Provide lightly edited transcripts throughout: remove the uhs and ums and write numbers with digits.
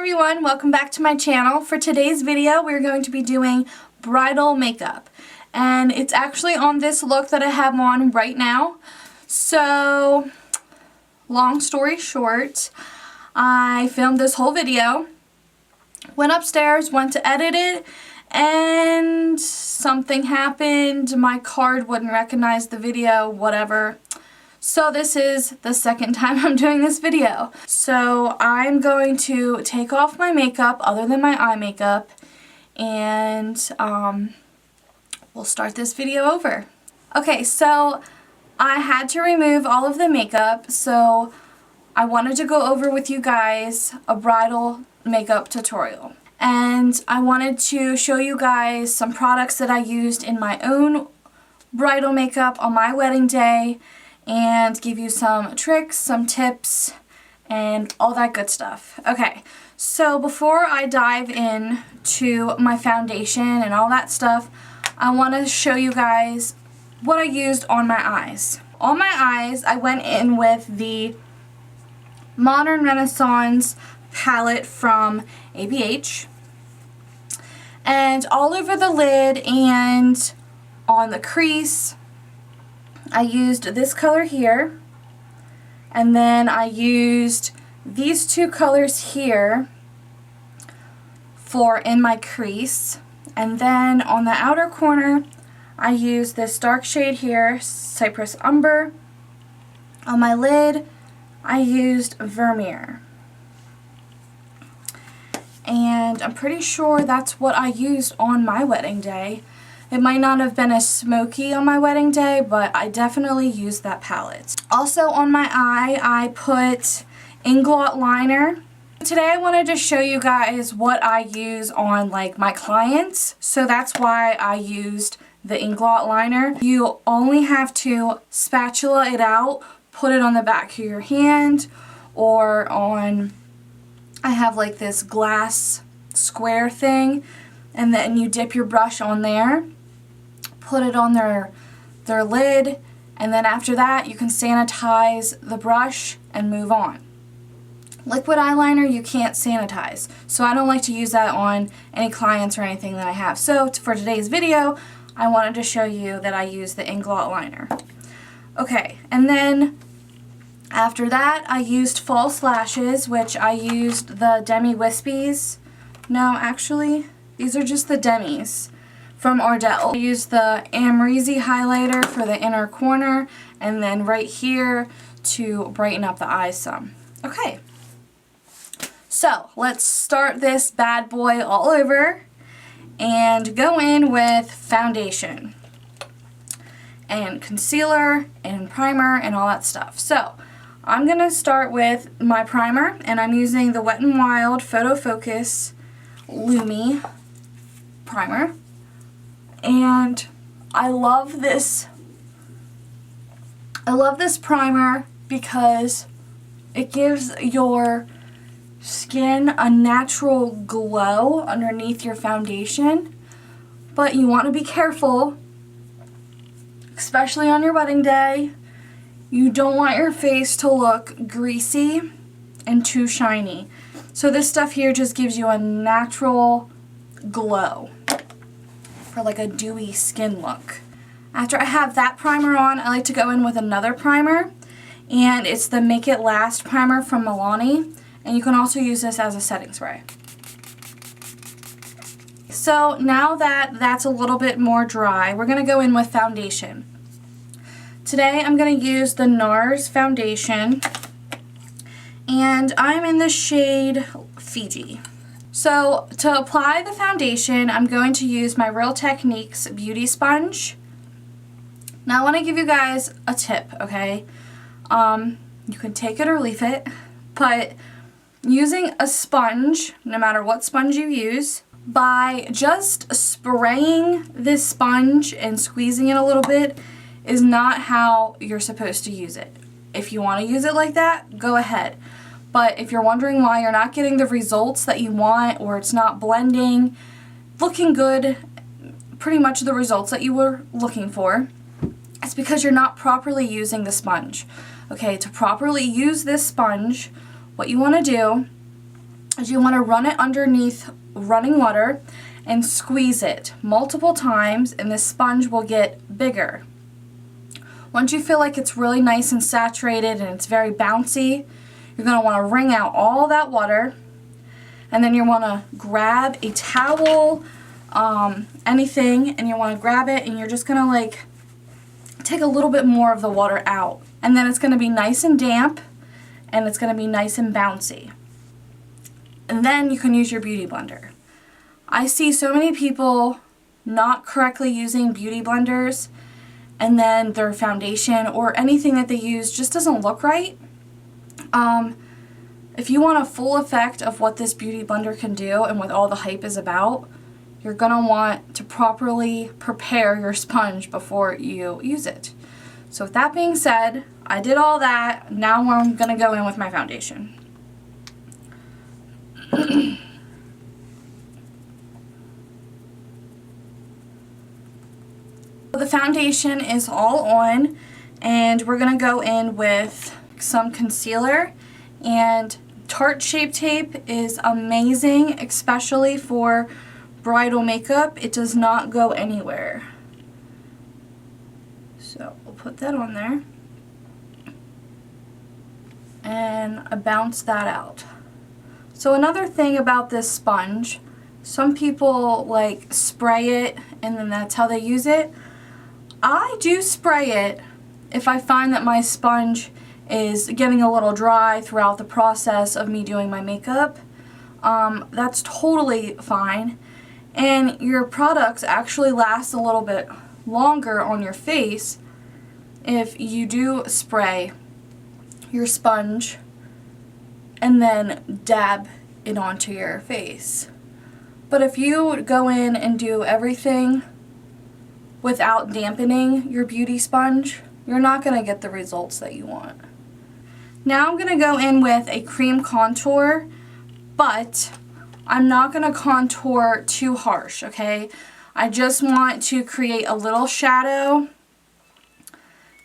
everyone, welcome back to my channel. For today's video we're going to be doing bridal makeup, and it's actually on this look that I have on right now. So long story short, I filmed this whole video, went upstairs, went to edit it, and something happened. My card wouldn't recognize the video, whatever. So this is the second time I'm doing this video. So I'm going to take off my makeup other than my eye makeup, and we'll start this video over. Okay, so I had to remove all of the makeup, so I wanted to go over with you guys a bridal makeup tutorial. And I wanted to show you guys some products that I used in my own bridal makeup on my wedding day, and give you some tricks, some tips, and all that good stuff. Okay, so before I dive in to my foundation and all that stuff, I want to show you guys what I used on my eyes. On my eyes, I went in with the Modern Renaissance palette from ABH, and all over the lid and on the crease I used this color here, and then I used these two colors here for in my crease, and then on the outer corner I used this dark shade here, Cypress Umber. On my lid I used Vermeer, and I'm pretty sure that's what I used on my wedding day. It might not have been as smoky on my wedding day, but I definitely used that palette. Also on my eye, I put Inglot liner. Today I wanted to show you guys what I use on like my clients, so that's why I used the Inglot liner. You only have to spatula it out, put it on the back of your hand, or on, I have like this glass square thing, and then you dip your brush on there, put it on their lid, and then after that you can sanitize the brush and move on. Liquid eyeliner you can't sanitize, so I don't like to use that on any clients or anything that I have. So for today's video I wanted to show you that I use the Inglot liner. Okay, and then after that I used false lashes, which I used the Demi Wispies. No, actually these are just the Demis from Ardell. I used the Amrezy highlighter for the inner corner, and then right here to brighten up the eyes some. Okay, so let's start this bad boy all over and go in with foundation and concealer and primer and all that stuff. So I'm gonna start with my primer, and I'm using the Wet n Wild Photo Focus Lumi primer. And I love this primer because it gives your skin a natural glow underneath your foundation, but you want to be careful, especially on your wedding day. You don't want your face to look greasy and too shiny. So this stuff here just gives you a natural glow for like a dewy skin look. After I have that primer on, I like to go in with another primer, and it's the Make It Last primer from Milani, and you can also use this as a setting spray. So now that that's a little bit more dry, we're going to go in with foundation. Today I'm going to use the NARS foundation, and I'm in the shade Fiji. So to apply the foundation, I'm going to use my Real Techniques beauty sponge. Now I want to give you guys a tip, okay? You can take it or leave it, but using a sponge, no matter what sponge you use, by just spraying this sponge and squeezing it a little bit is not how you're supposed to use it. If you want to use it like that, go ahead. But if you're wondering why you're not getting the results that you want, or it's not blending, looking good, pretty much the results that you were looking for, it's because you're not properly using the sponge. Okay, to properly use this sponge, what you want to do is you want to run it underneath running water and squeeze it multiple times, and this sponge will get bigger. Once you feel like it's really nice and saturated and it's very bouncy, you're going to want to wring out all that water, and then you want to grab a towel, anything, and you want to grab it, and you're just going to like take a little bit more of the water out. And then it's going to be nice and damp, and it's going to be nice and bouncy. And then you can use your beauty blender. I see so many people not correctly using beauty blenders, and then their foundation or anything that they use just doesn't look right. If you want a full effect of what this beauty blender can do and what all the hype is about, you're going to want to properly prepare your sponge before you use it. So with that being said, I did all that. Now I'm going to go in with my foundation. The foundation is all on, and we're going to go in with some concealer, and Tarte Shape Tape is amazing, especially for bridal makeup. It does not go anywhere. So we'll put that on there, and I bounce that out. So another thing about this sponge, some people like spray it and then that's how they use it. I do spray it if I find that my sponge is getting a little dry throughout the process of me doing my makeup. That's totally fine. And your products actually last a little bit longer on your face if you do spray your sponge and then dab it onto your face. But if you go in and do everything without dampening your beauty sponge, you're not going to get the results that you want. Now I'm going to go in with a cream contour, but I'm not going to contour too harsh, okay? I just want to create a little shadow,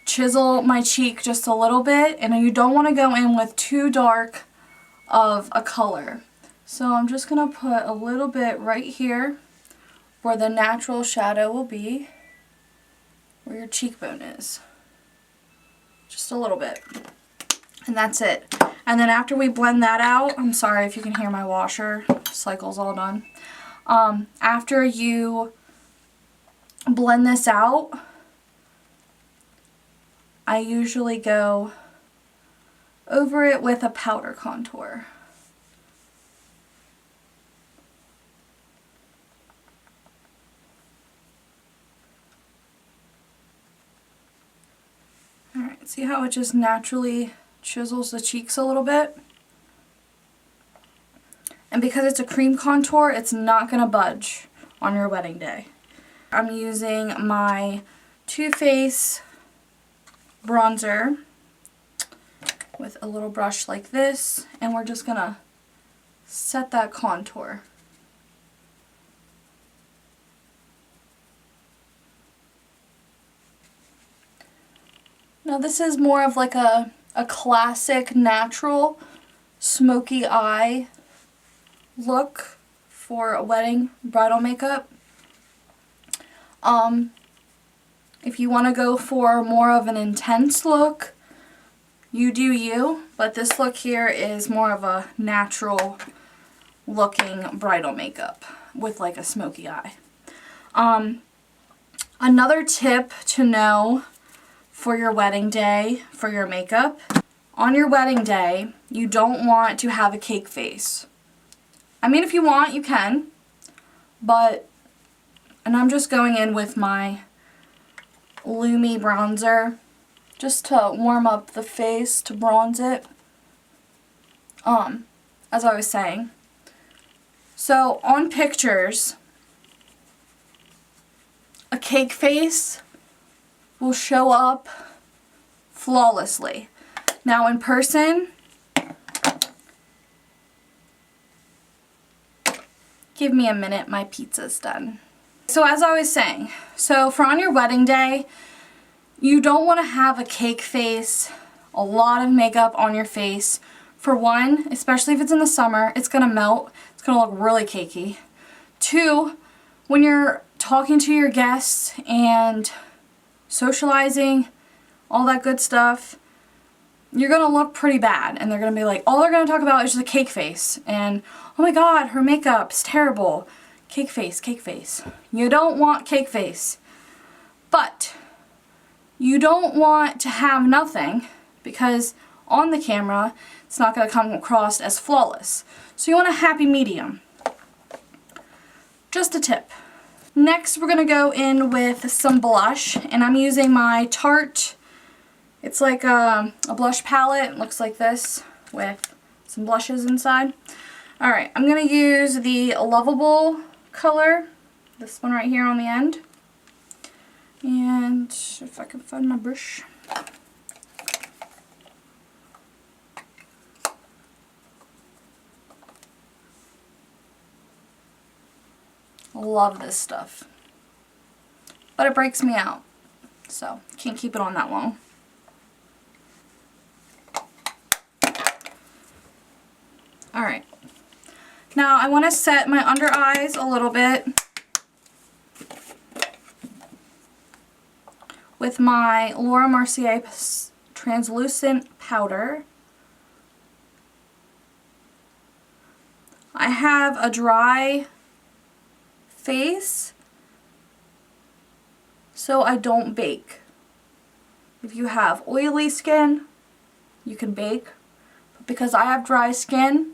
chisel my cheek just a little bit, and you don't want to go in with too dark of a color. So I'm just going to put a little bit right here where the natural shadow will be, where your cheekbone is. Just a little bit. And that's it. And then after we blend that out, I'm sorry if you can hear my washer, cycle's all done. After you blend this out, I usually go over it with a powder contour. Alright, see how it just naturally chisels the cheeks a little bit? And because it's a cream contour, it's not going to budge on your wedding day. I'm using my Too Faced bronzer with a little brush like this, and we're just going to set that contour. Now this is more of like a classic natural smoky eye look for a wedding bridal makeup. If you want to go for more of an intense look, you do you, but this look here is more of a natural looking bridal makeup with like a smoky eye. Another tip to know for your wedding day, for your makeup, on your wedding day, you don't want to have a cake face. I mean, if you want, you can, but, and I'm just going in with my Lumi bronzer just to warm up the face, to bronze it, as I was saying. So, on pictures, a cake face will show up flawlessly. Now in person, give me a minute, my pizza's done. So as I was saying, so for on your wedding day, you don't want to have a cake face, a lot of makeup on your face For one, especially if it's in the summer, it's going to melt. It's going to look really cakey. Two, when you're talking to your guests and socializing, all that good stuff, you're going to look pretty bad. And they're going to be like, all they're going to talk about is just a cake face. And, oh my god, her makeup's terrible. Cake face, cake face. You don't want cake face. But you don't want to have nothing, because on the camera it's not going to come across as flawless. So you want a happy medium. Just a tip. Next we're going to go in with some blush, and I'm using my Tarte, it's like a blush palette. It looks like this with some blushes inside. Alright, I'm going to use the Lovable color, this one right here on the end. And if I can find my brush. Love this stuff. But it breaks me out, so can't keep it on that long. Alright. Now I want to set my under eyes a little bit with my Laura Mercier translucent powder. I have a dry face, so I don't bake. If you have oily skin, you can bake. But because I have dry skin,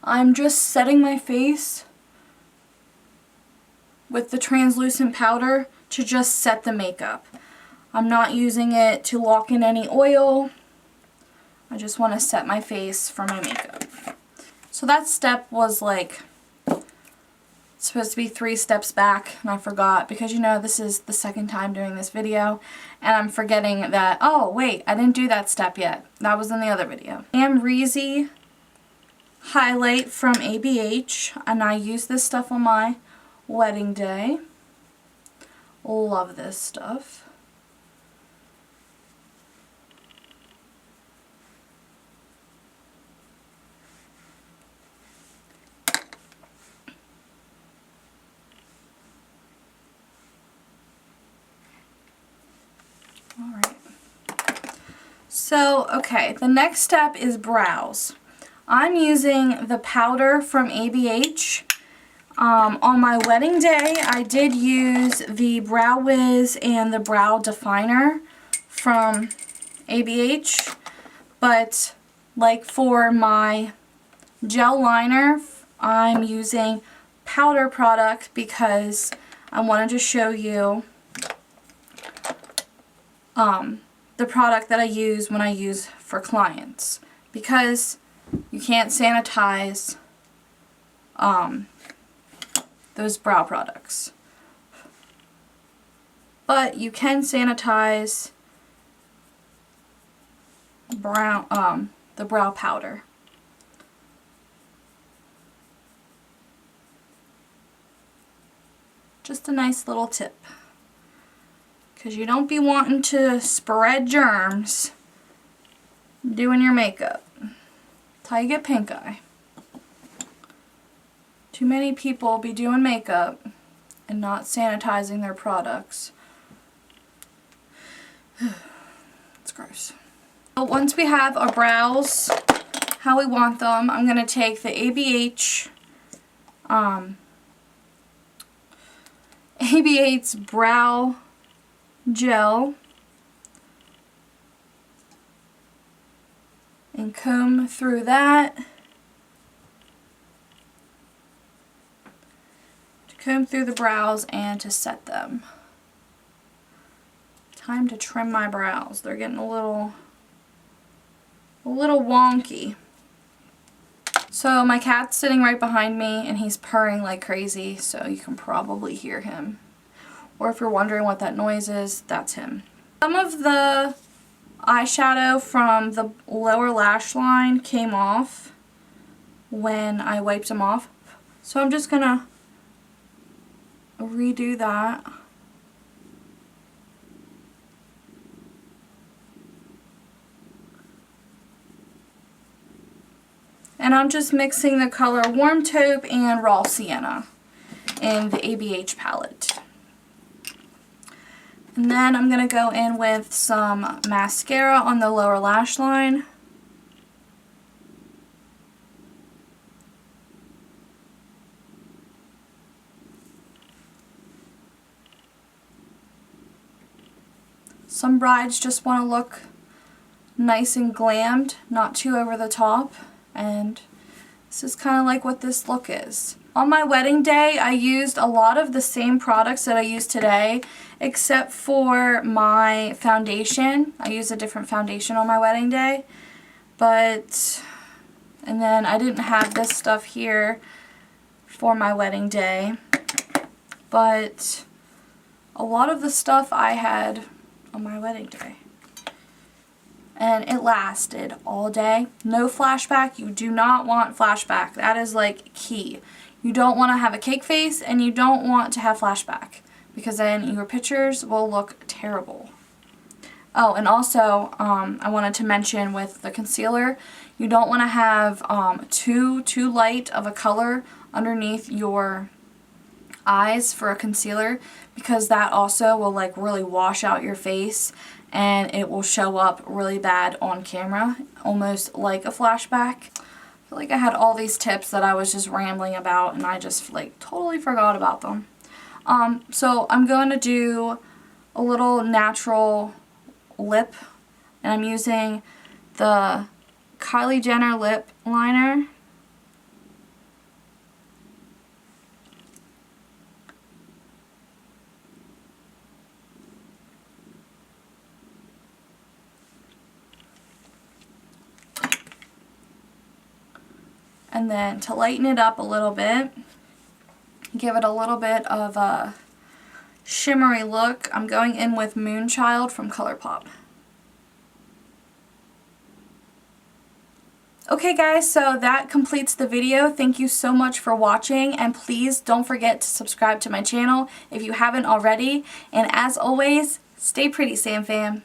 I'm just setting my face with the translucent powder to just set the makeup. I'm not using it to lock in any oil. I just want to set my face for my makeup. So that step was like supposed to be 3 steps back, and I forgot, because you know this is the second time doing this video and I'm forgetting that, oh wait, I didn't do that step yet. That was in the other video. Amrezy highlight from ABH, and I use this stuff on my wedding day. Love this stuff. Alright. So, okay, the next step is brows. I'm using the powder from ABH. On my wedding day, I did use the Brow Wiz and the Brow Definer from ABH, but like for my gel liner, I'm using powder product because I wanted to show you the product that I use when I use for clients, because you can't sanitize those brow products, but you can sanitize the brow powder. Just a nice little tip, because you don't be wanting to spread germs doing your makeup. That's how you get pink eye. Too many people be doing makeup and not sanitizing their products. It's gross. So once we have our brows how we want them, I'm going to take the ABH's brow gel and comb through that. To comb through the brows and to set them. Time to trim my brows. They're getting a little wonky. So my cat's sitting right behind me and he's purring like crazy, so you can probably hear him. Or if you're wondering what that noise is, that's him. Some of the eyeshadow from the lower lash line came off when I wiped them off. So I'm just gonna redo that. And I'm just mixing the color Warm Taupe and Raw Sienna in the ABH palette. And then I'm going to go in with some mascara on the lower lash line. Some brides just want to look nice and glammed, not too over the top, and this is kind of like what this look is. On my wedding day, I used a lot of the same products that I use today, except for my foundation. I used a different foundation on my wedding day, and then I didn't have this stuff here for my wedding day, but a lot of the stuff I had on my wedding day. And it lasted all day. No flashback. You do not want flashback. That is like key. You don't want to have a cake face and you don't want to have flashback because then your pictures will look terrible. Oh, and also I wanted to mention with the concealer, you don't want to have too light of a color underneath your eyes for a concealer because that also will like really wash out your face and it will show up really bad on camera, almost like a flashback. I feel like I had all these tips that I was just rambling about and I just like totally forgot about them. So I'm going to do a little natural lip and I'm using the Kylie Jenner lip liner. And then to lighten it up a little bit, give it a little bit of a shimmery look, I'm going in with Moonchild from ColourPop. Okay guys, so that completes the video. Thank you so much for watching, and please don't forget to subscribe to my channel if you haven't already. And as always, stay pretty, Sam Fam.